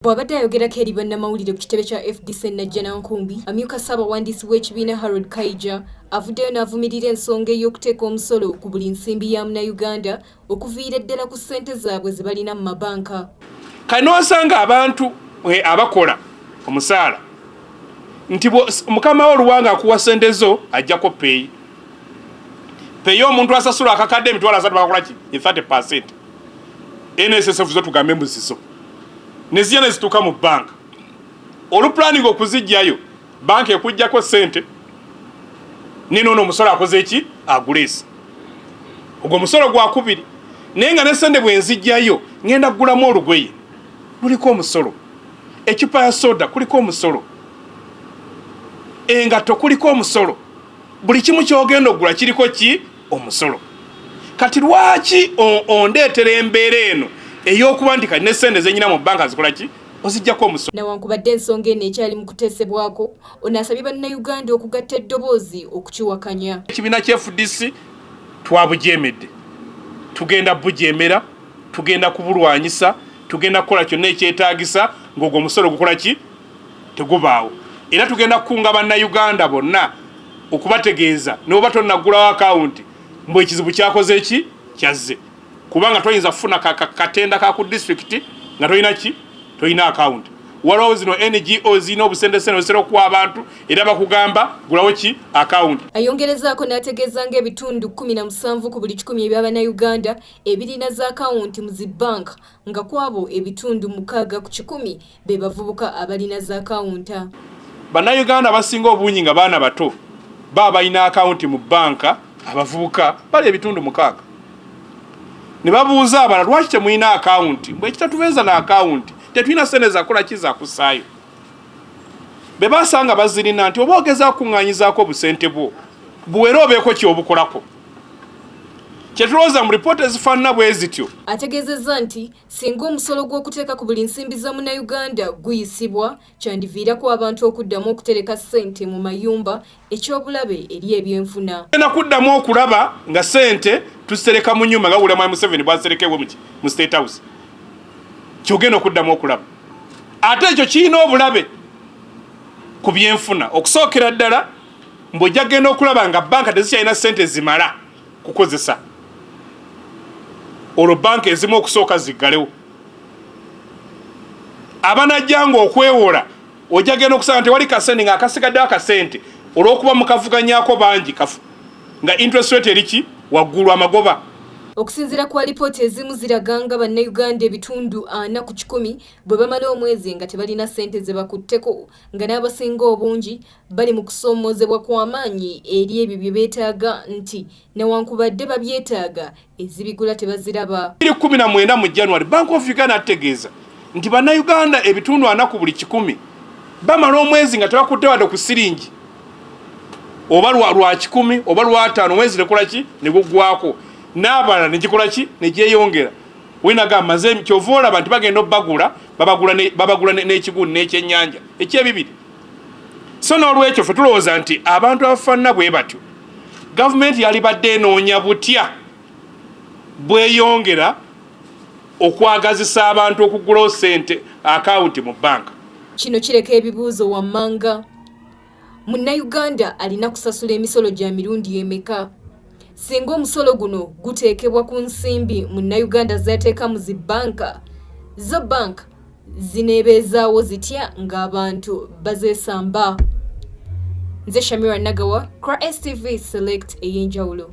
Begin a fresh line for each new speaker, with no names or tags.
Bw'abadde ayogerako eri bannamawulire ku kitebe kya FDC Najjana Nkumbi, amyuka Ssaabawandiisi w'ekibiina Harold Kaija avuddeyo n'avumirira ensonga ey'okuteeka omusolo ku buli nsimbi ya Munnayuganda okuviira ddala ku ssente zaabwe ze balina mu mabanka.
Kati n'osanga abantu abakola omusaala nti mukama w'oluwanga akuwa ssente zo ajjako peeyi. Peeyi omuntu asasula akakadde emitwalo 30 bakola ki? 30%. NSSF zo tugambe muzizo. Neziyana nezituuka mu banka. Oluplanning okuzijjayo banka ekujjako ssente nino omusolo akoze ki? Agulesi. Ogwo omusolo gwakubiri. Naye nga ne ssente bwe nzijjayo ngenda kugulamu olugoye luliko omusolo. Ekipa ya soda kuliko omusolo. Engato kuliko omusolo. Buli kimu ky'ogenda okugula kiriko ki? Omusolo. Kati lwaki ondeetera embeera eno ey'okuba nti kati ne ssente zenyina mu banka zikola ki? Ozijjako omusolo.
Newankubadde ensonga eno ekyali mu kuteesebwako, ono asabye bannayuganda okugatta eddoboozi okukiwakanya.
Ekibiina kya FDC twabujeemedde. Tugenda bujeemera, tugenda kubulwanyisa, tugenda kukola kyonna ekyetaagisa ng'ogwo omusolo gukola ki? Tegubaawo. Era tugenda kukunga bannayuganda bonna okubategeeza n'oba tonnagulawo akawunti mbu ekizibu kyakoze eki? Kyazze. Kubanga toyinza kufuna katenda ka ku district nga toyina ki? Toyina account. Waliwo zino NGOs zino obusendesene obusera okuwa abantu era bakugamba gulawo ki? Account.
Ayongerezaako n'ategeeza ng'ebitundu 17 ku buli 100 eby'Abannayuganda ebirina za account mu zi banka nga kwabo ebitundu 6 ku 100 be bavubuka abalina za account.
Bannayuganda basinga obungi nga baana bato baba balina account mu banka abavubuka bali ebitundu 6. Ne babuuza abala lwaki temulina account? Bwe kitatubeeza na account tetulina ssente zakola ki za kusaayo. Be basanga bazirina nti oba ogeza kuŋŋaanyizaako obusente bwo buwera obeeko ky'obukolako. Kyetulowooza mu lipoota ezifaanana bwe zityo.
Ategeezezza nti singa omusolo gw'okuteeka ku buli nsimbi za Munnayuganda guyisibwa kyandiviirako abantu okuddamu okutereka ssente mu mayumba ekyobulabe eri ebyenfuna.
Tugenda kuddamu okulaba nga ssente tuzitereka mu nnyumba nga William Museveni bw'aziterekewo mu State House. Kyogenda okuddamu okulaba. Ate ekyo kirina obulabe ku byenfuna. Okusookera ddala mbw'ojja genda okulaba nga banka tezikyalina ssente zimala kukozesa. Olwo banka ezimu okusooka ziggalewo. Abanajjanga okwewola ojja genda okusanga nti wali kasente nga akasigaddewo akasente olw'okuba mukavuganyaako bangi kafu nga interest rate eriki waggulu amagoba.
Okusinziira ku alipoota ezimu ziraga nga Bannayuganda ebitundu 4 ku 100 bwe bamala omwezi nga tebalina ssente ze bakutteko nga n'abasinga obungi bali mu kusoomozebwa kw'amaanyi eri ebyo bye beetaaga nti newankubadde babyetaaga ezibigula tebaziraba.
19 mu January Bank of Uganda ategeeza nti Bannayuganda ebitundu 4 ku buli 100 bamala omwezi nga tebakutte wadde ku siringi oba lwa 10 oba lwa 5 omwezi nekola ki? Ne guggwako. N'abala ne gikola ki? Ne gyeyongera. Winaga maze kyova olaba nti bagenda obbagula babagula n'ekiguuni n'ekyennyanja ekyebibiri. So n'olwekyo ffe tulowooza nti abantu abafaanana bwe batyo gavumenti yali badde enoonya butya bweyongera okwagazisa abantu okugulawo ssente akawunti mu banka.
Kino kireka ebibuuzo wammanga. Munnayuganda alina kusasula emisolo gya mirundi emeka? Singa omusolo guno guteekebwa ku nsimbi Munnayuganda z'ateeka mu zi banka, zo banka zineebeezaawo zitya ng'abantu bazeesamba? Nze Shamira Nagawa, Kra STV Select ey'enjawulo.